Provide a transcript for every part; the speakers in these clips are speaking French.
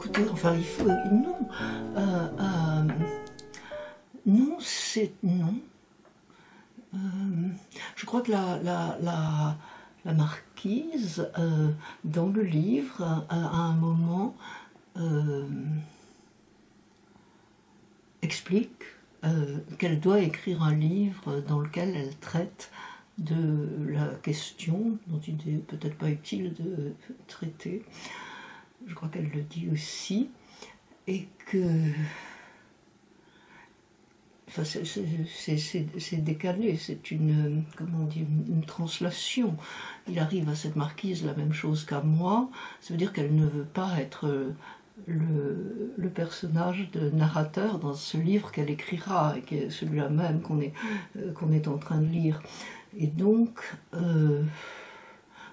écoutez, enfin, il faut... Non. Non, c'est... Non. Je crois que la marquise, dans le livre, à un moment, explique qu'elle doit écrire un livre dans lequel elle traite de la question dont il n'est peut-être pas utile de traiter. Je crois qu'elle le dit aussi, et que... Enfin, c'est décalé, c'est une, comment dire, une translation. Il arrive à cette marquise la même chose qu'à moi, ça veut dire qu'elle ne veut pas être le personnage de narrateur dans ce livre qu'elle écrira, et qui est celui-là même qu'on est en train de lire. Et donc,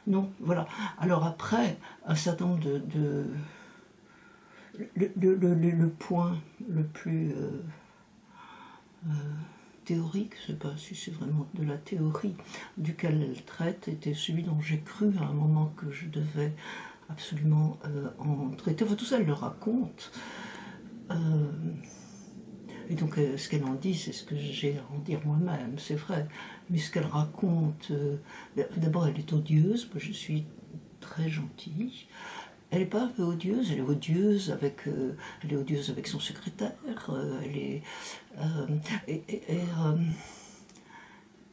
non, voilà. Alors après, un certain nombre le point le plus... théorique, je ne sais pas si c'est vraiment de la théorie duquel elle traite, était celui dont j'ai cru à un moment que je devais absolument en traiter. Enfin, tout ça, elle le raconte. Et donc, ce qu'elle en dit, c'est ce que j'ai à en dire moi-même, c'est vrai. Mais ce qu'elle raconte, d'abord, elle est odieuse, moi je suis très gentille. Elle n'est pas un peu odieuse, elle est odieuse avec son secrétaire,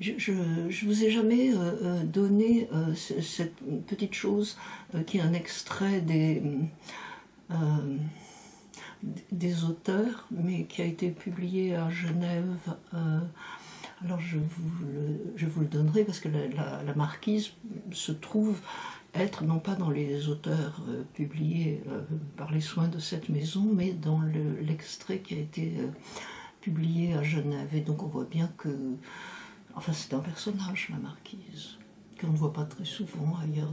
je vous ai jamais donné cette petite chose qui est un extrait des auteurs, mais qui a été publié à Genève. Alors je vous le donnerai parce que la marquise se trouve être non pas dans les auteurs publiés par les soins de cette maison, mais dans l'extrait qui a été publié à Genève. Et donc on voit bien que, enfin, c'est un personnage, la marquise, qu'on ne voit pas très souvent ailleurs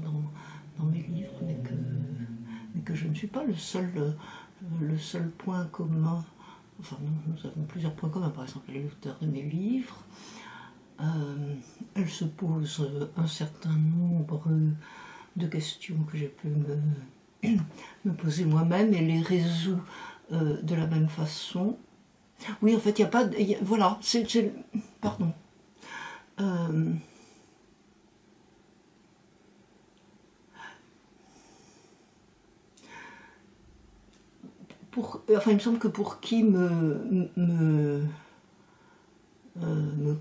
dans mes livres, mais que je ne suis pas le seul point commun. Enfin, nous avons plusieurs points communs. Par exemple, elle est l'auteur de mes livres. Elle se pose un certain nombre de questions que j'ai pu me poser moi-même et les résout de la même façon. Oui, en fait, il n'y a pas... voilà, pardon. Enfin, il me semble que pour qui me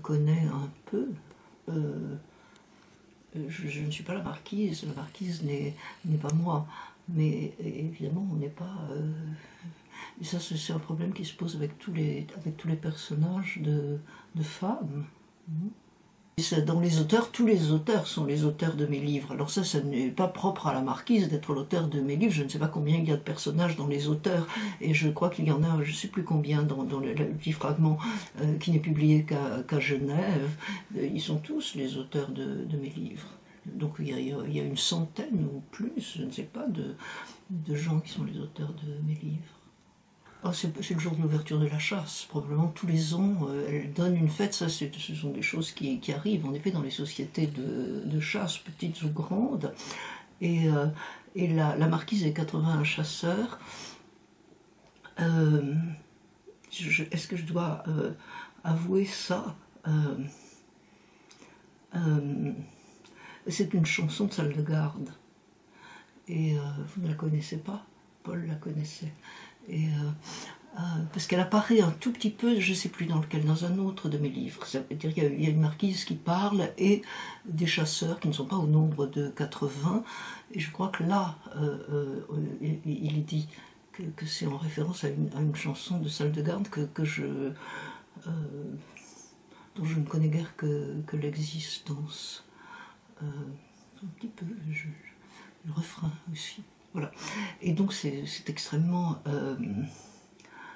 connaît un peu, je ne suis pas la marquise n'est pas moi, mais évidemment on n'est pas... et ça c'est un problème qui se pose avec tous les personnages de femmes. Dans les auteurs, tous les auteurs sont les auteurs de mes livres. Alors ça n'est pas propre à la marquise d'être l'auteur de mes livres. Je ne sais pas combien il y a de personnages dans les auteurs, et je crois qu'il y en a, je ne sais plus combien, dans le petit fragment qui n'est publié qu'à Genève. Ils sont tous les auteurs de mes livres. Donc il y a une centaine ou plus, je ne sais pas, de gens qui sont les auteurs de mes livres. Oh, c'est le jour de l'ouverture de la chasse, probablement tous les ans, elle donne une fête. Ça, ce sont des choses qui arrivent, en effet, dans les sociétés de chasse, petites ou grandes. Et la marquise des 81 chasseurs, est-ce que je dois avouer ça? C'est une chanson de salle de garde. Et vous ne la connaissez pas? Paul la connaissait. Et, parce qu'elle apparaît un tout petit peu, je ne sais plus dans lequel, dans un autre de mes livres. Ça veut dire qu'il y a une marquise qui parle et des chasseurs qui ne sont pas au nombre de 80. Et je crois que là, il est dit que c'est en référence à une chanson de salle de garde dont je ne connais guère que l'existence. Un petit peu, le refrain aussi. Voilà. Et donc c'est extrêmement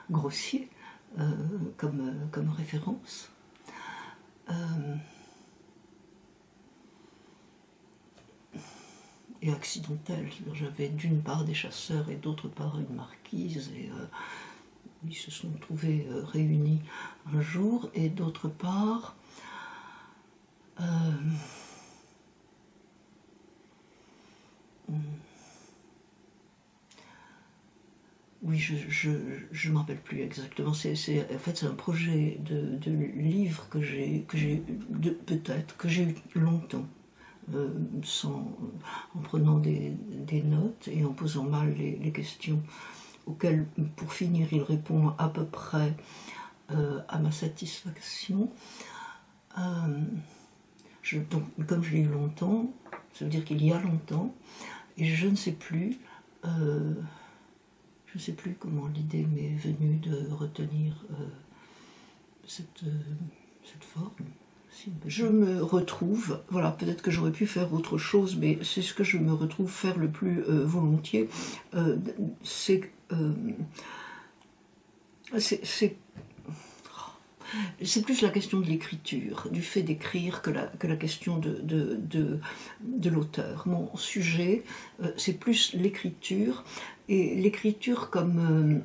grossier comme référence. Et accidentel. J'avais d'une part des chasseurs et d'autre part une marquise, et ils se sont trouvés réunis un jour, et d'autre part oui, je ne me rappelle plus exactement. En fait, c'est un projet de livre que j'ai peut-être, que j'ai eu longtemps, en prenant des notes et en posant mal les questions auxquelles, pour finir, il répond à peu près à ma satisfaction. Donc, comme je l'ai eu longtemps, ça veut dire qu'il y a longtemps, et je ne sais plus comment l'idée m'est venue de retenir cette forme. Je me retrouve, voilà, peut-être que j'aurais pu faire autre chose, mais c'est ce que je me retrouve faire le plus volontiers. C'est plus la question de l'écriture, du fait d'écrire, que la question de l'auteur. Mon sujet, c'est plus l'écriture, et l'écriture comme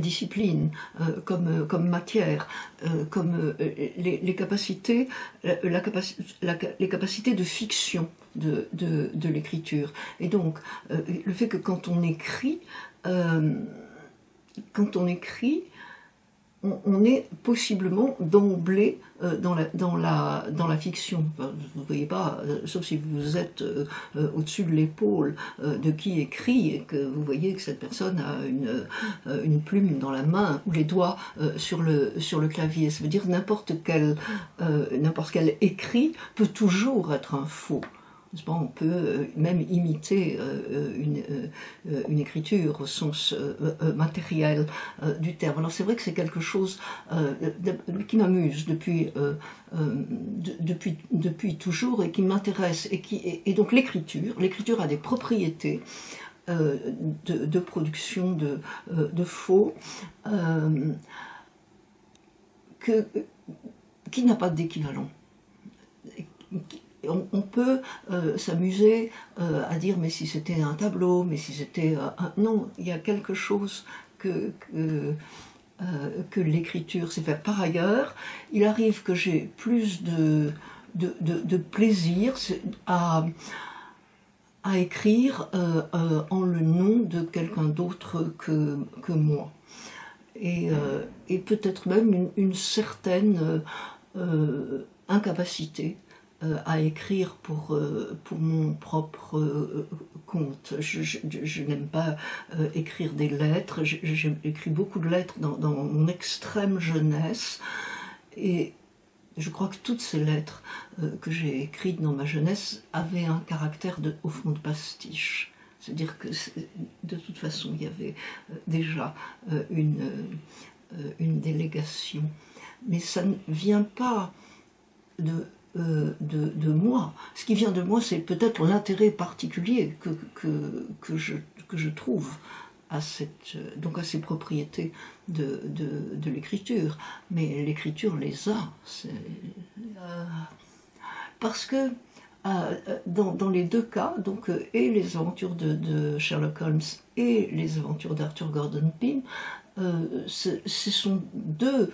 discipline, comme matière, comme les capacités, les capacités de fiction de l'écriture. Et donc, le fait que quand on écrit, on est possiblement d'emblée dans la fiction. Enfin, vous ne voyez pas, sauf si vous êtes au-dessus de l'épaule de qui écrit et que vous voyez que cette personne a une plume dans la main ou les doigts sur le clavier. Ça veut dire n'importe quel écrit peut toujours être un faux. On peut même imiter une écriture au sens matériel du terme. Alors c'est vrai que c'est quelque chose qui m'amuse depuis toujours et qui m'intéresse. Et donc l'écriture a des propriétés de production de faux qui n'a pas d'équivalent. On peut s'amuser à dire mais si c'était un tableau, mais si c'était non, il y a quelque chose que l'écriture sait faire. Par ailleurs, il arrive que j'ai plus de plaisir à écrire en le nom de quelqu'un d'autre que moi. Et peut-être même une certaine incapacité à écrire pour mon propre compte. Je n'aime pas écrire des lettres. J'ai écrit beaucoup de lettres dans mon extrême jeunesse, et je crois que toutes ces lettres que j'ai écrites dans ma jeunesse avaient un caractère au fond de pastiche. C'est-à-dire que de toute façon il y avait déjà une délégation. Mais ça ne vient pas de moi. Ce qui vient de moi, c'est peut-être l'intérêt particulier que je trouve à ces propriétés de l'écriture. Mais l'écriture les a. Parce que dans les deux cas, donc, et les aventures de Sherlock Holmes et les aventures d'Arthur Gordon Pym, ce sont deux...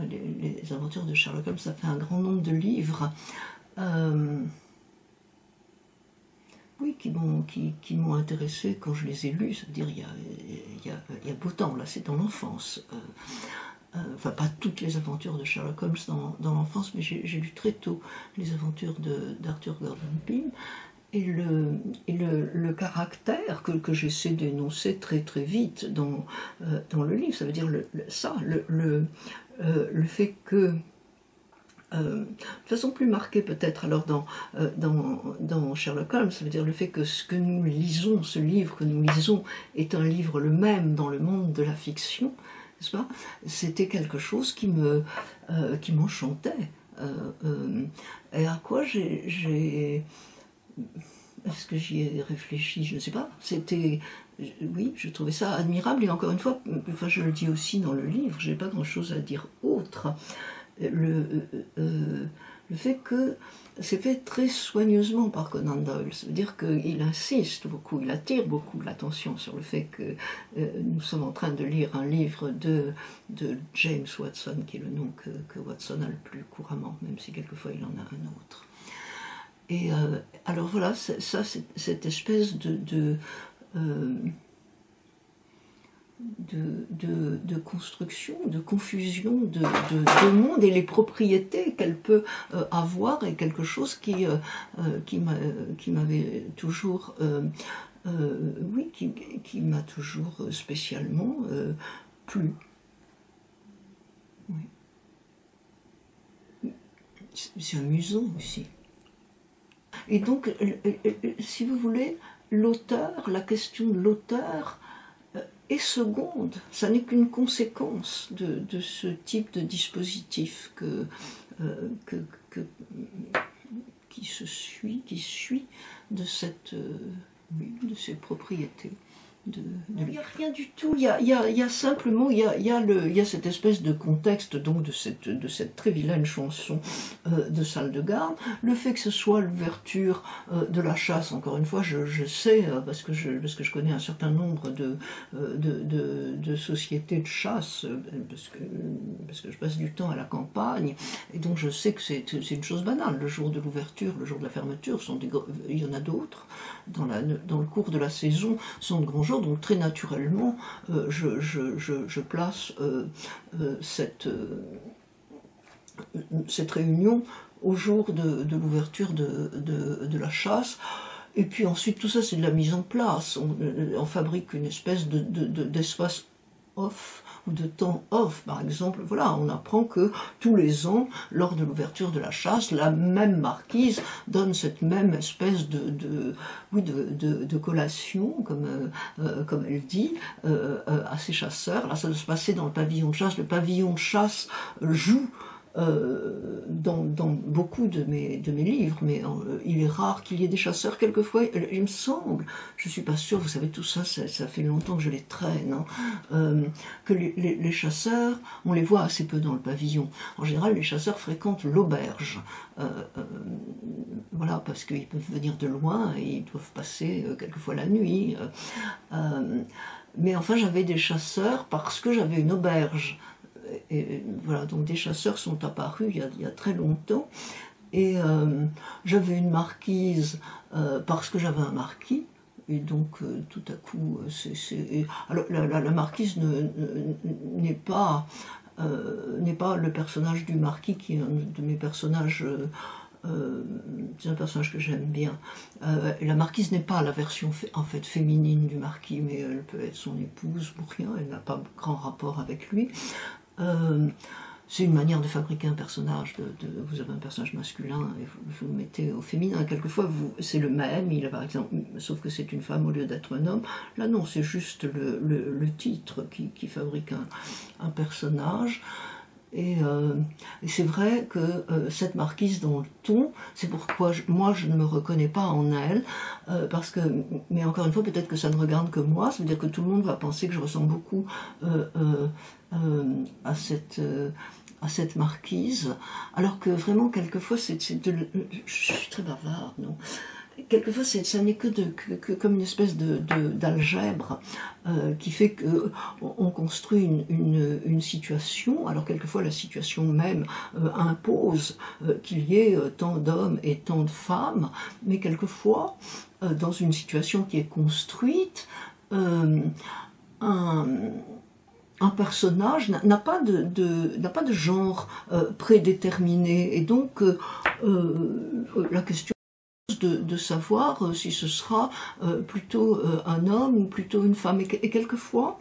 les aventures de Sherlock Holmes, ça fait un grand nombre de livres oui, qui m'ont intéressé quand je les ai lus. C'est-à-dire il y a beau temps, là c'est dans l'enfance. Enfin, pas toutes les aventures de Sherlock Holmes dans l'enfance, mais j'ai lu très tôt les aventures d'Arthur Gordon Pym. Et le caractère que j'essaie d'énoncer très très vite dans le livre, ça veut dire le fait que, de façon plus marquée peut-être alors dans Sherlock Holmes, ça veut dire le fait que ce que nous lisons, ce livre que nous lisons, est un livre le même dans le monde de la fiction, n'est-ce pas? C'était quelque chose qui m'enchantait. Et à quoi est-ce que j'y ai réfléchi? Je ne sais pas. Oui, je trouvais ça admirable. Et encore une fois, enfin, je le dis aussi dans le livre, je n'ai pas grand-chose à dire autre. Le fait que c'est fait très soigneusement par Conan Doyle, ça veut dire qu'il insiste beaucoup, il attire beaucoup l'attention sur le fait que nous sommes en train de lire un livre de James Watson, qui est le nom que Watson a le plus couramment, même si quelquefois il en a un autre. Et alors voilà, ça, c'est cette espèce de construction, de confusion de monde et les propriétés qu'elle peut avoir est quelque chose qui m'avait toujours, oui, qui m'a toujours spécialement plu. Oui. C'est amusant aussi. Et donc, si vous voulez, l'auteur, la question de l'auteur est seconde. Ça n'est qu'une conséquence de ce type de dispositif qui suit de de ces propriétés. Il n'y a rien du tout, il y a simplement, il y a cette espèce de contexte donc de cette très vilaine chanson de salle de garde, le fait que ce soit l'ouverture de la chasse, encore une fois, je sais, parce que je connais un certain nombre de sociétés de chasse, parce que je passe du temps à la campagne, et donc je sais que c'est une chose banale, le jour de l'ouverture, le jour de la fermeture, il y en a d'autres, dans le cours de la saison, sont de grands jours. Donc très naturellement, je place cette réunion au jour de l'ouverture de la chasse. Et puis ensuite, tout ça, c'est de la mise en place. On fabrique une espèce d'espace off ou de temps off, par exemple. Voilà, on apprend que tous les ans, lors de l'ouverture de la chasse, la même marquise donne cette même espèce de collation, comme elle dit, à ses chasseurs. Là, ça doit se passer dans le pavillon de chasse. Le pavillon de chasse joue dans beaucoup de mes livres, mais il est rare qu'il y ait des chasseurs. Quelquefois, il me semble, je ne suis pas sûre, vous savez, tout ça, ça fait longtemps que je les traîne, que les chasseurs, on les voit assez peu dans le pavillon. En général, les chasseurs fréquentent l'auberge, voilà, parce qu'ils peuvent venir de loin et ils doivent passer quelquefois la nuit. Mais enfin, j'avais des chasseurs parce que j'avais une auberge. Et voilà, donc des chasseurs sont apparus il y a très longtemps, et j'avais une marquise parce que j'avais un marquis, et donc tout à coup, alors la marquise n'est pas le personnage du marquis qui est un de mes personnages. C'est un personnage que j'aime bien. La marquise n'est pas la version en fait féminine du marquis, mais elle peut être son épouse ou rien, elle n'a pas grand rapport avec lui. C'est une manière de fabriquer un personnage, vous avez un personnage masculin et vous le mettez au féminin. Quelquefois, c'est le même, il a par exemple, sauf que c'est une femme au lieu d'être un homme. Là, non, c'est juste le titre qui fabrique un personnage. Et c'est vrai que cette marquise dans le ton, c'est pourquoi moi je ne me reconnais pas en elle, parce que, mais encore une fois, peut-être que ça ne regarde que moi, ça veut dire que tout le monde va penser que je ressemble beaucoup à cette marquise, alors que vraiment quelquefois je suis très bavarde, non? Quelquefois, ça n'est que comme une espèce d'algèbre qui fait qu'on construit une situation, alors quelquefois la situation même impose qu'il y ait tant d'hommes et tant de femmes, mais quelquefois, dans une situation qui est construite, un personnage n'a pas de genre prédéterminé, et donc la question de savoir si ce sera plutôt un homme ou plutôt une femme. Et quelquefois,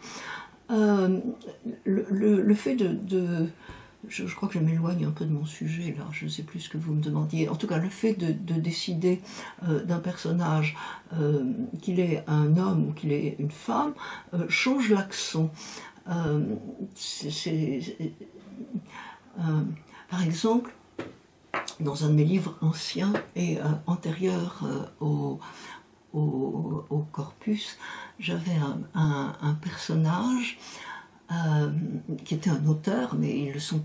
le fait je crois que je m'éloigne un peu de mon sujet là, je ne sais plus ce que vous me demandiez. En tout cas, le fait de décider d'un personnage qu'il est un homme ou qu'il est une femme change l'accent. Par exemple, dans un de mes livres anciens et antérieurs au corpus, j'avais un personnage qui était un auteur, mais ils le sont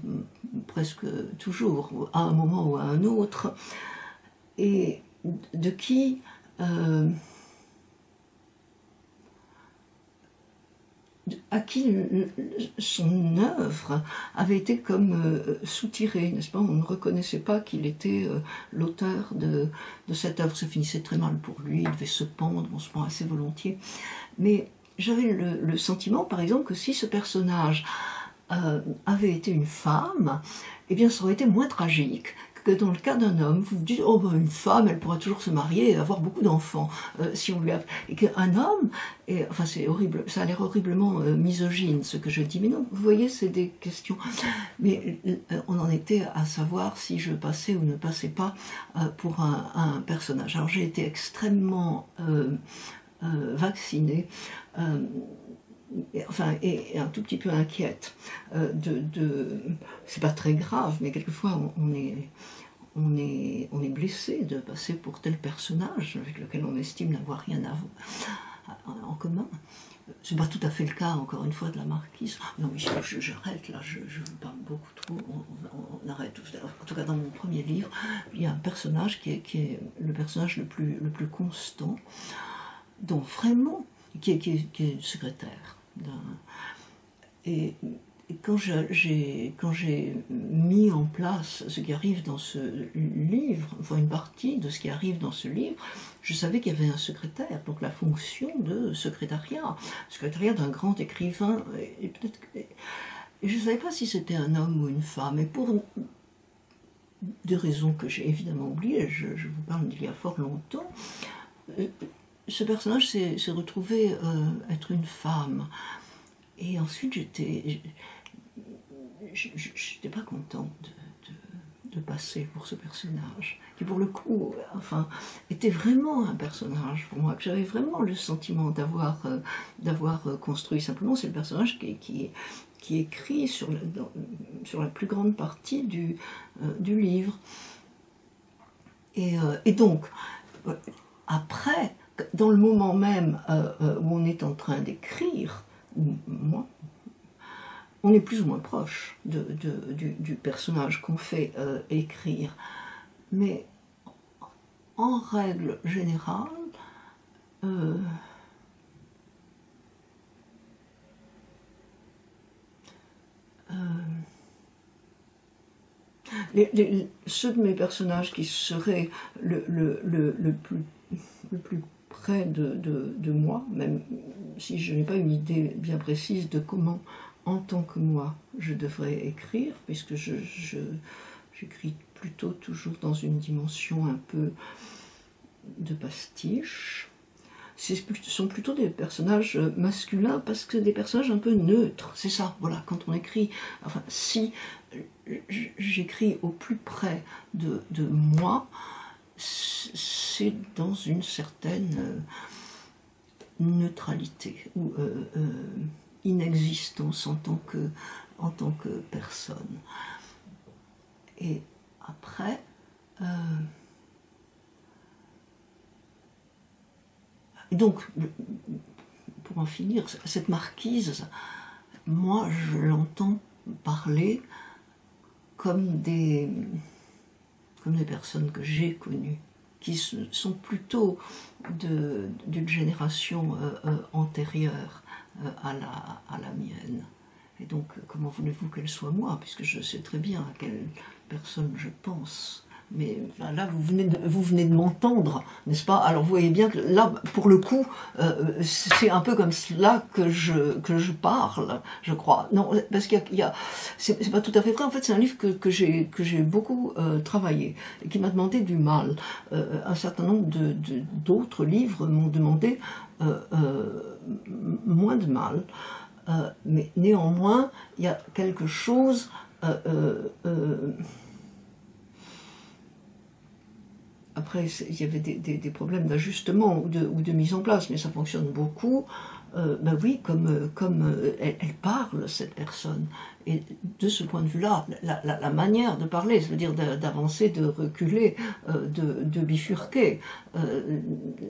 presque toujours, à un moment ou à un autre, et de qui à qui son œuvre avait été comme soutirée, n'est-ce pas? On ne reconnaissait pas qu'il était l'auteur de cette œuvre. Ça finissait très mal pour lui, il devait se pendre, on se pend assez volontiers. Mais j'avais le sentiment, par exemple, que si ce personnage avait été une femme, eh bien ça aurait été moins tragique que dans le cas d'un homme. Vous vous dites, oh ben, une femme, elle pourra toujours se marier et avoir beaucoup d'enfants, si on lui a... Et qu'un homme, et, enfin c'est horrible, ça a l'air horriblement misogyne ce que je dis, mais non, vous voyez, c'est des questions. Mais on en était à savoir si je passais ou ne passais pas pour un personnage. Alors j'ai été extrêmement vaccinée, et un tout petit peu inquiète c'est pas très grave, mais quelquefois on est blessé de passer pour tel personnage avec lequel on estime n'avoir rien en commun. C'est pas tout à fait le cas, encore une fois, de la marquise. Non, mais j'arrête là, je vous parle beaucoup trop, on arrête. En tout cas, dans mon premier livre, il y a un personnage qui est le personnage le plus constant, dont vraiment, qui est secrétaire. Et quand j'ai mis en place ce qui arrive dans ce livre, enfin une partie de ce qui arrive dans ce livre, je savais qu'il y avait un secrétaire, donc la fonction de secrétariat d'un grand écrivain, et peut-être je ne savais pas si c'était un homme ou une femme, et pour des raisons que j'ai évidemment oubliées, je vous parle d'il y a fort longtemps, ce personnage s'est retrouvé être une femme. Et ensuite, j'étais pas contente de passer pour ce personnage, qui pour le coup, enfin, était vraiment un personnage pour moi, que j'avais vraiment le sentiment d'avoir construit. Simplement, c'est le personnage qui écrit sur la plus grande partie du livre. Et donc, après, dans le moment même où on est en train d'écrire, moi, on est plus ou moins proche du personnage qu'on fait écrire. Mais en règle générale, ceux de mes personnages qui seraient le plus près de moi, même si je n'ai pas une idée bien précise de comment, en tant que moi, je devrais écrire, puisque j'écris plutôt toujours dans une dimension un peu de pastiche. Ce sont plutôt des personnages masculins, parce que des personnages un peu neutres, c'est ça, voilà, quand on écrit, enfin, si j'écris au plus près de moi, c'est dans une certaine neutralité ou inexistence en tant que personne. Et après, donc, pour en finir, cette marquise, moi je l'entends parler comme des personnes que j'ai connues, qui sont plutôt d'une génération antérieure à la mienne. Et donc, comment voulez-vous qu'elle soit moi, puisque je sais très bien à quelle personne je pense. Mais enfin, là, vous venez de m'entendre, n'est-ce pas? Alors vous voyez bien que là, pour le coup, c'est un peu comme cela que je parle, je crois. Non, parce c'est pas tout à fait vrai. En fait, c'est un livre que j'ai beaucoup travaillé et qui m'a demandé du mal. Un certain nombre d'autres livres m'ont demandé moins de mal. Mais néanmoins, il y a quelque chose... Après, il y avait des problèmes d'ajustement ou de mise en place, mais ça fonctionne beaucoup. Ben oui, comme elle parle, cette personne. Et de ce point de vue-là, la manière de parler, c'est-à-dire d'avancer, de reculer, de bifurquer,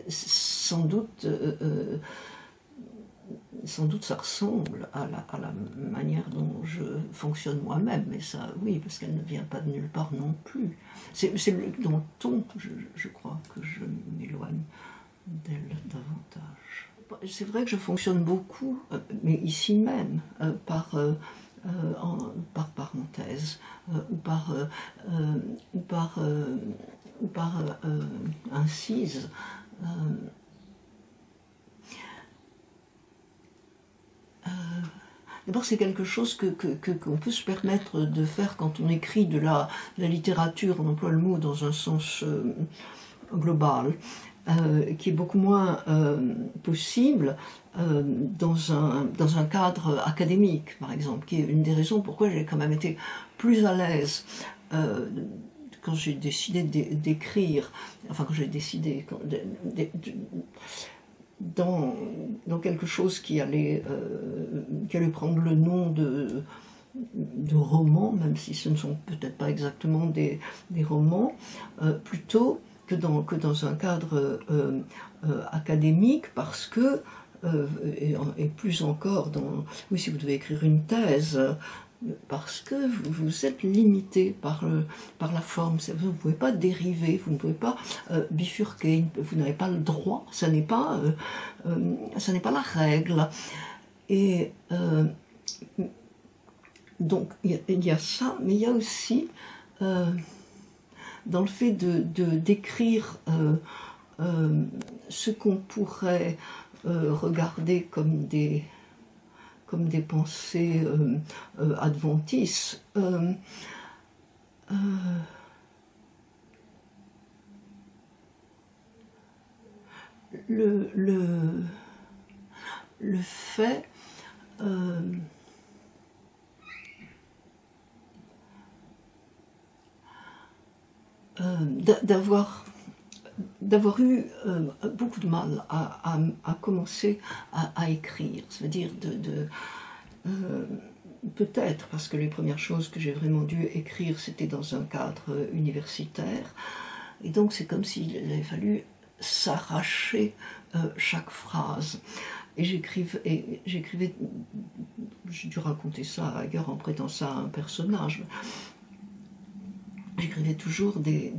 sans doute ça ressemble à la manière dont je fonctionne moi-même, mais ça, oui, parce qu'elle ne vient pas de nulle part non plus. C'est dans le ton, je crois, que je m'éloigne d'elle davantage. c'est vrai que je fonctionne beaucoup, mais ici même, par parenthèse, ou par incise. D'abord, c'est quelque chose qu'on peut se permettre de faire quand on écrit de la littérature, on emploie le mot dans un sens global, qui est beaucoup moins possible dans un cadre académique, par exemple, qui est une des raisons pourquoi j'ai quand même été plus à l'aise quand j'ai décidé d'écrire, enfin quand j'ai décidé dans quelque chose qui allait prendre le nom de romans, même si ce ne sont peut-être pas exactement des romans, plutôt que dans un cadre académique, parce que, et plus encore, oui, si vous devez écrire une thèse, parce que vous êtes limité par la forme, vous ne pouvez pas dériver, vous ne pouvez pas bifurquer, vous n'avez pas le droit, ça n'est pas la règle. Et donc il y a ça, mais il y a aussi dans le fait d'écrire ce qu'on pourrait regarder comme des pensées adventices, le fait d'avoir eu beaucoup de mal à commencer à écrire, c'est-à-dire peut-être parce que les premières choses que j'ai vraiment dû écrire, c'était dans un cadre universitaire, et donc c'est comme s'il avait fallu s'arracher chaque phrase. Et j'écrivais, j'ai dû raconter ça ailleurs en prêtant ça à un personnage, j'écrivais toujours des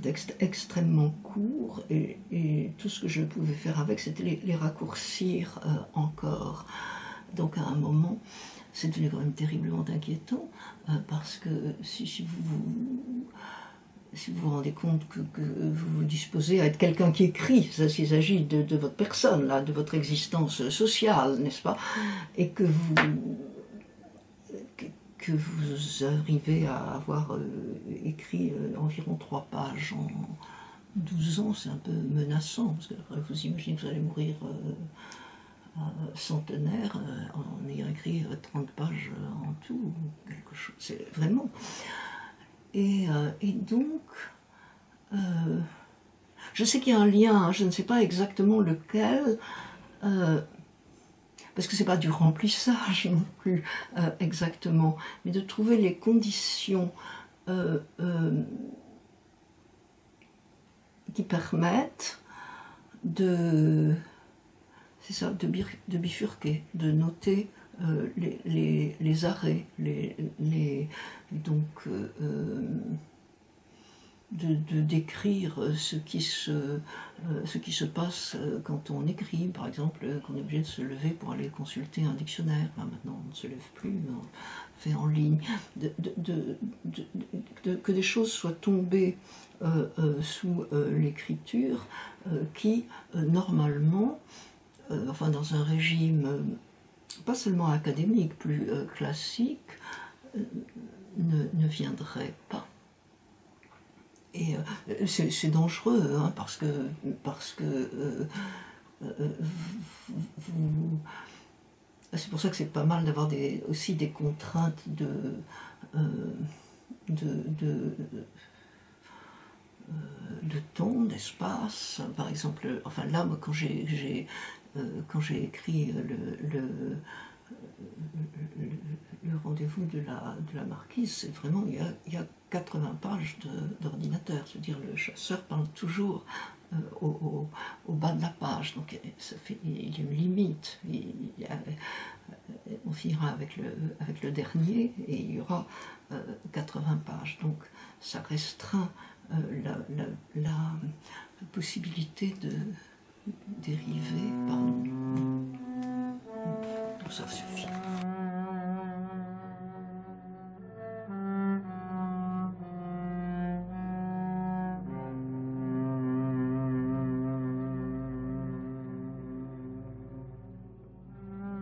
textes extrêmement courts, et tout ce que je pouvais faire avec, c'était les raccourcir encore. Donc à un moment, c'est devenu quand même terriblement inquiétant, parce que si vous vous rendez compte que vous vous disposez à être quelqu'un qui écrit, s'il s'agit de votre personne, là, de votre existence sociale, n'est-ce pas, et que vous arrivez à avoir écrit environ 3 pages en 12 ans, c'est un peu menaçant, parce que vous imaginez que vous allez mourir centenaire en ayant écrit 30 pages en tout, quelque chose, c'est vraiment... Et donc, je sais qu'il y a un lien, je ne sais pas exactement lequel, parce que c'est pas du remplissage non plus exactement, mais de trouver les conditions qui permettent de bifurquer, de noter les arrêts, donc de décrire ce qui se passe quand on écrit, par exemple, qu'on est obligé de se lever pour aller consulter un dictionnaire. Enfin, maintenant on ne se lève plus, mais on fait en ligne, que des choses soient tombées sous l'écriture qui, normalement, enfin dans un régime pas seulement académique, plus classique, ne viendrait pas. Et c'est dangereux, hein, parce que c'est pour ça que c'est pas mal d'avoir aussi des contraintes de temps, d'espace. Par exemple, enfin là, moi, quand j'ai écrit le rendez-vous de la marquise, c'est vraiment, il y a 80 pages d'ordinateur, c'est-à-dire le chasseur parle toujours au bas de la page, donc il y a une limite, on finira avec le dernier, et il y aura 80 pages, donc ça restreint la possibilité dérivé, pardon. Ça suffit.